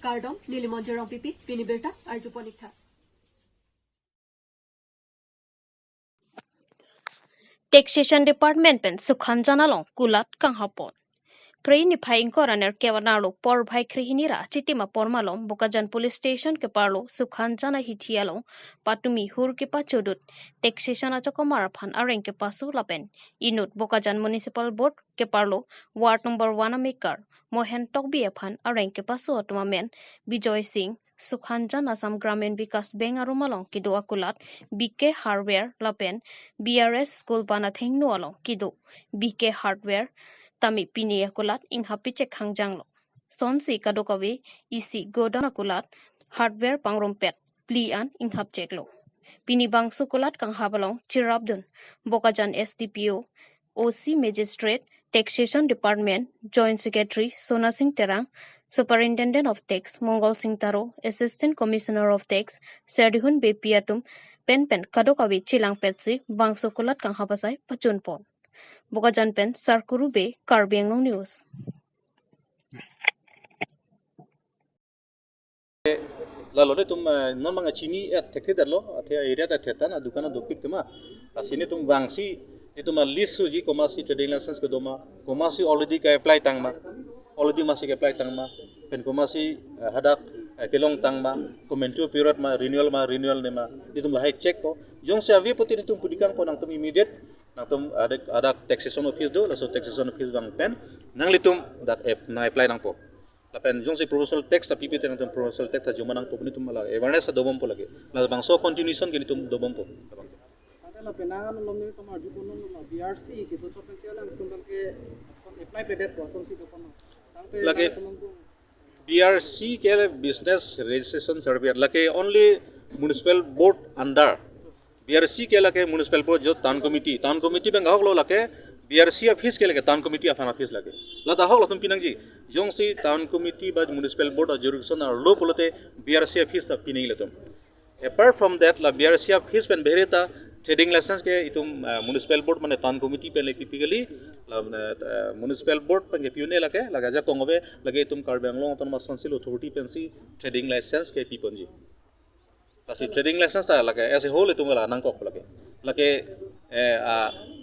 Kardom, Nilimonjerong Pipi, Pinibirta, Arjuponikta. Taxation Department pen Sukhanjana long kulat kang hapon. Kray ni phaing koraner kewanalo por bhai krihinira chitima pormalom Bokajan Police Station ke parlo Sukhanjana hithialong patumi hur ke pachudut taxation achokomar phan areng ke pasu lapen inut Bokajan Municipal Board ke parlo Ward number 1 maker Mohen Tokbi phan areng ke pasu otuma men Bijoy Singh Sukhanjan Assam Gramin Vikas Bank arumalong kido akulat BK Hardware lapen BRS School banathing no along kido BK Hardware Tami pini akulat ing hapiche khangjanglo sonsi kadokawi isi godana kulat hardware pangrumpet plian ing hapcheklo pini bangsu kulat kang habalong chirabdun Bokajan SDPO OC Magistrate Taxation Department Joint Secretary Sona Singh Terang Superintendent of Tax Mongol Singh Taro Assistant Commissioner of Tax Serdihun Bepiatum pen kadokawi chilang petsi bangsu kulat kang habasai pachunpon Bokajan pen Sarkuru Be Karbi Anglong News. Lalu ni tum non mga chini at tekted lo at area at tetan adukan adupik tuma asini tum bangsi itu ma list suji komasi trading license ke doma komasi already ka apply tangma already masih ka apply tangma pen komasi hadak kelong tangma komentu period ma renewal ne ma itu lahai check ko jong se avi poti tum pudikan ko nang tum immediate nang tum ada taxation office do laso taxation office bang pen nang litum dat na apply nang po lapen jong si proposal text ta PPT nang tum proposal text ta jumanang po ni tum mala awareness dobom po lagi la bang so continuation gini tum dobom po la penangan lom ni tomar di kono BRC gitu so pensial ang tumbang ke apply pedet process itu kono lagi BRC ke business registration survey lagi only municipal board under BRC ke lagi municipal board jo town committee bang hok lo lagi BRC office ke lagi town committee afan office lagi la ta hok lo tum pinang ji jong si town committee ba municipal board or jurisdiction or lo polote BRC office of pinang letum apart from that la BRC office pen bereta trading license ke itu municipal board mane town committee pe typically municipal board pe piune lage lagaja kongobe lage tum Karbi Anglong autonomous council authority pensi trading license ke piponji kasi trading license ta lage as a whole itu ngala nangkok lage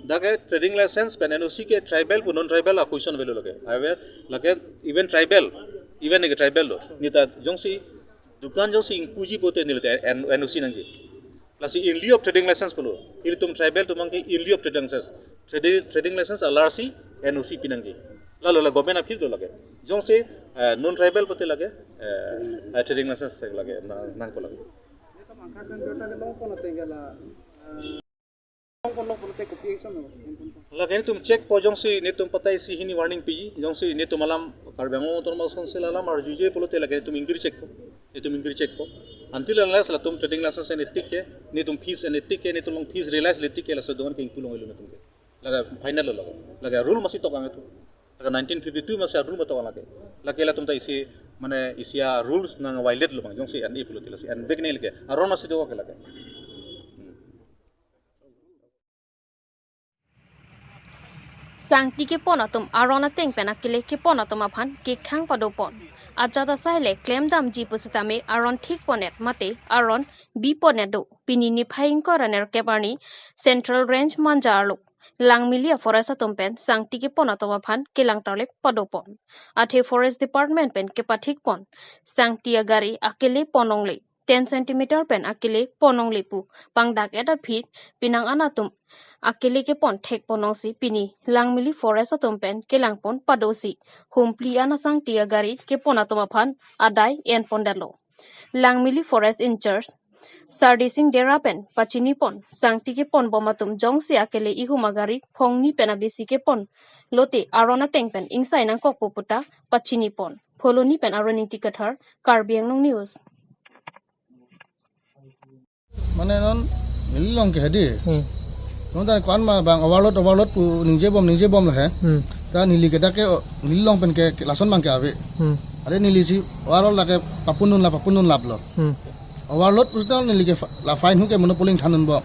dage trading license pen NOC ke tribal pu non tribal a question value lage even tribal lo nita jongsi dukan jongsi puji pote nilte NOC nangji Lasi in lieu of trading license pulu. Ini tum tribal tum angke in lieu of trading license LRC NOC pinangji. Lalu la government office lo lage. Jong se non tribal pote lage trading license lage nang ko lage. Itu angka kan jota ke long kono tenggala long kono pote copiation lage ni tum check po jong se ni tum patai si hini warning pi jong se ni tum alam Karbi Anglong autonomous council alam ar juje pote lage tum ingri check ko. Itu ingri check ko. Until unless la tum trading license and etik ke ni tum fees and etik ke ni tum fees realize letik ke la so don ke pulong ilo tum ke laga final lo laga rule masih to kang itu laga 1952 masih rule to kang laga la tum ta isi mane isia rules nang violate lo bang jong si and ipulo tilasi and big nail ke aron masih to ke laga Sangti ke pon atum arona teng pena kile ke pon atum aphan ke khang padopon ajada saile claim dam ji pusitame aron thik ponet mate aron bi ponedo pinini phaing koraner kebarni central range manjarlo langmilia forest atum pen sangti ke pon atum aphan kelang tarlek padopon athe forest department pen ke pathik pon sangti agari akele ponongle 10 cm pen akele ponong lepu pangdak eta feet pinang anatum akele ke pon thek ponong si pini langmili forest atom pen kelang pon padosi humpli ana sang tia gari ke pon atom aphan adai en pondalo langmili forest in charge sardising dera pen pachini pon sangti ke pon bomatum jongsi akele ihu magari phongni pena bisi ke pon lote arona teng pen insai nang kok puputa pachini pon pholoni pen aroni tikathar Karbi Anglong News Mana non nilong ke hadi non ta kwan ma bang overload pu ningje bom la hai ta nili ke da ke nilong pen ke lason bang ke ave are nili si overall la ke papunun lap lo overload pu ta nili ke la fine hu ke monopoling thanan bo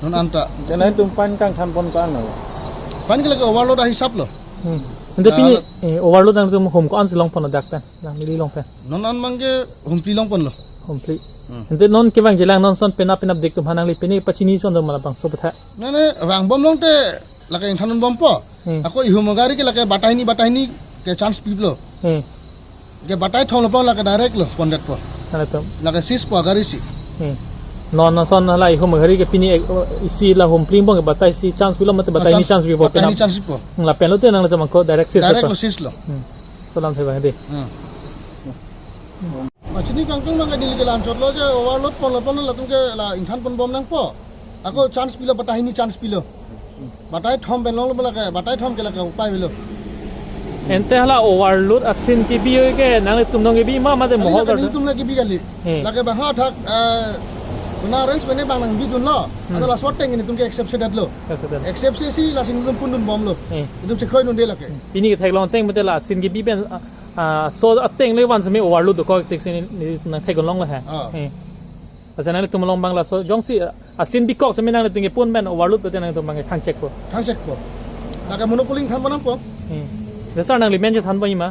non anta janai tum pan kang than pon kan fine ke la overload a hisap lo Nanti pini overload nang tum home ko ans long pon dak pen nang mili long pen non mangke humpli long pon lo complete nanti non kewang jelang non son penap dik tum hanang li pini pachini son dom malapang so betha nane rang bom long te lake thanun bom po ako ihumagari ke lake batahini ke chance piblo ke batai thong lo po lake direct lo pondet po nana tum lake sis po agari si non na son lai home gari ke pini isi la home plim bong ke batai si chance bilo mate batai ni chance bi po penap chance po la pen lo te nang la jamang ko direct sis lo salam thai bang de Macini kangkung nang kadili ke lancot lo je overload pon la tum ke la inthan pon bom nang po ako chance pilo batahini chance pilo batai thom ben lo lake batai thom ke lake upai bilo ente hala overload asin ki bi ke nang tum nong ke bi ma de mohol dar tum lagi bi gali lake ba ha thak na range bene bang nang bi dun lo ada la swat teng ni tum ke exception dat lo exception si la sin tum pun dun bom lo tum che khoi nun de lake pini ke thai long teng mate la sin ki bi ben so ateng le wan se me overload ko tek sin ni nang thai kon long la ha asana le tum long bang la so jong si asin bi kok se me nang le ting ke pun ben overload te nang tum bang ke thang check po lake monopoly than bonam po desar nang li men je than bo ima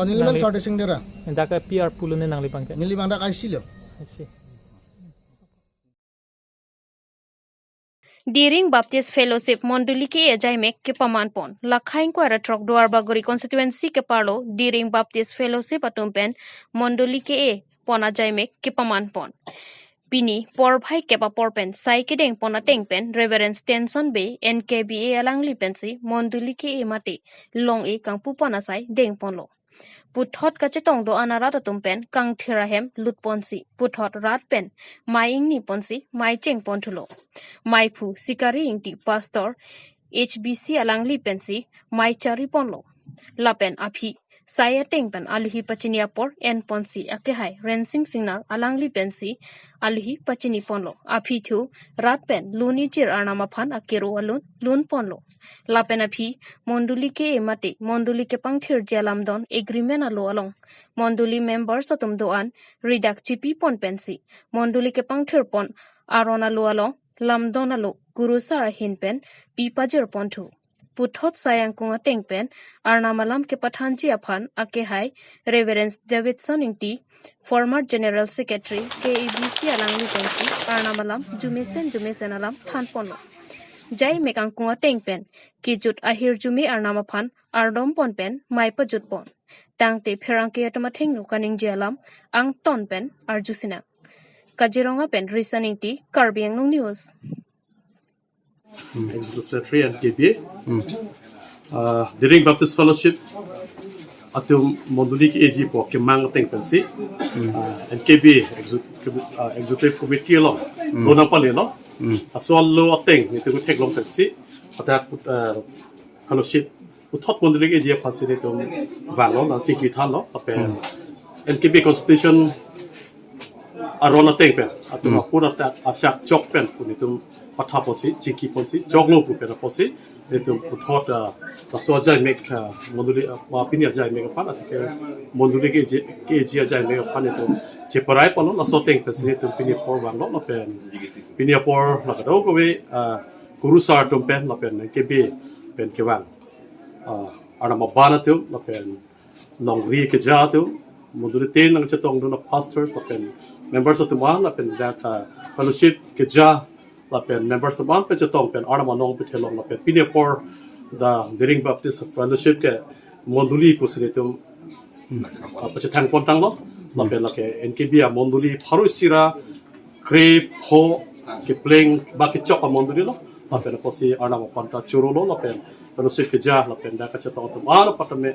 ni le men sorting sing dera da ka pr pulun nang li bang ke ni li bang da kai si lo Diring Baptist Fellowship Monduli ke Ejaimek ke Pamanpon Lakhain ko ara Trok Duar Bagori constituency ke Parlo Diring Baptist Fellowship atumpen Monduli ke e Pona Jaimek ke Pamanpon Pini por bhai ke pa porpen sai ke deng pona tengpen Reverend Stenson Bay NKBA alangli pensi Monduli ke e mate long e kang pupana sai deng ponlo Puthot kachetong do anarat atumpen kang thirahem lutponsi puthot rat pen maing ni ponsi mai cheng ponthulo mai phu sikari ingti pastor HBC alangli pensi mai chari ponlo lapen aphi saya tengpen aluhi pachinia por en ponsi akehai rensing signal alangli pensi aluhi pachini ponlo aphi thu rat pen luni chir arnama phan akero alun lun ponlo lapen aphi monduli ke mate monduli ke pangthir jalam don agreement alo along monduli members atum doan redact chipi pon pensi monduli ke pangthir pon arona lo alo lamdon alo guru sar hin pen pi pajir pon thu Puthot sayang kunga tengpen arnamalam ke pathanchi aphan akehai Reverend Davidson ingti former General Secretary KEBC alangli pensi arnamalam jumesen alam thanpono Jai mekang kunga tengpen kijut ahir jumi arnamaphan ardom ponpen maipa jutpon tangte pherangke atama thengnu kaning jalam ang tonpen arjusina Kajironga pen listening ti Karbi Anglong News Executive Secretary and KPA. During Baptist Fellowship, atum Monduli ki AG po kimang teng pensi, and KPA Executive Committee lo, lo na pali lo, asal lo ateng itu tek long pensi, atak Fellowship, uthot Monduli ki AG pensi itu valo na ciki than lo, tapi and KPA Constitution arona teng pen atum pura tak asak chok pen pun itu patha posi chiki posi joglo pu pen posi itu uthot ta so jai mek monduli ma pinia jai mek pan atike monduli ke ji jai mek pan itu cheparai palo la so teng pen itu pinia por wang lo pen pinia por la do ko we guru sar tum pen la pen ke be pen ke wang ana ma bana tu la pen long ri ke ja tu monduli ten nang chetong do na pastors la pen members of the one la pen that fellowship ke ja la pen members of the one pe chetong pen arma nong pe thelong la pen pinia por the Diring Baptist Fellowship ke monduli ko sinetum pe chetang pontang lo la pen la ke NKB monduli pharu sira crep ho ke playing ba ke chok monduli lo la pen ko si arma panta churu lo la pen fellowship ke ja la pen da ka chetong to mar patame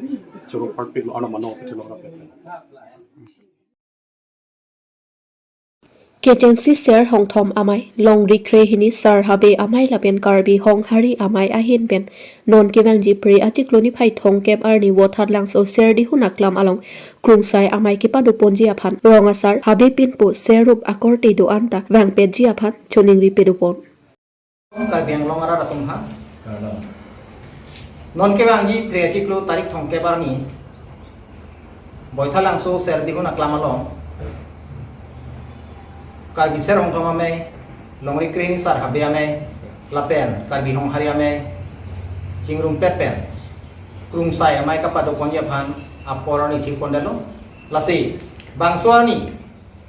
churu parpik lo arma nong pe thelong la pen Kejensi ser hong thom amai long rikre hini sar habe amai lapen karbi hong hari amai ahin pen non kewang ji pre achikloni phai thong kep arni wothat lang so ser di hunaklam along krungsai amai ke padu ponji aphan ronga sar habe pin po serup akorte do anta wang pe ji aphan choning ri pe do pon Karbi Anglong ara ratum ha non kewang ji pre achiklo tarik thong kep arni boithalang so ser di hunaklam along Karbi ser hong thom ame longri kreni sar habe ame lapen karbi hong hari ame chingrum pet pen krungsai amai kapado ponjapan aporani thik pondalo lasi bangsuani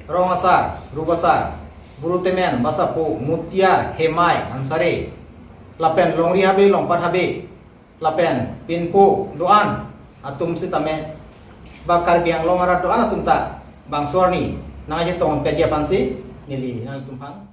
rongasar rubasar burutemen basapu mutiar hemai ansare lapen longri habe longpat habe lapen pinpo doan atum sitame bakar biang longara doan atum ta bangsuani nangaje tongon pejapan si nili nang tumpang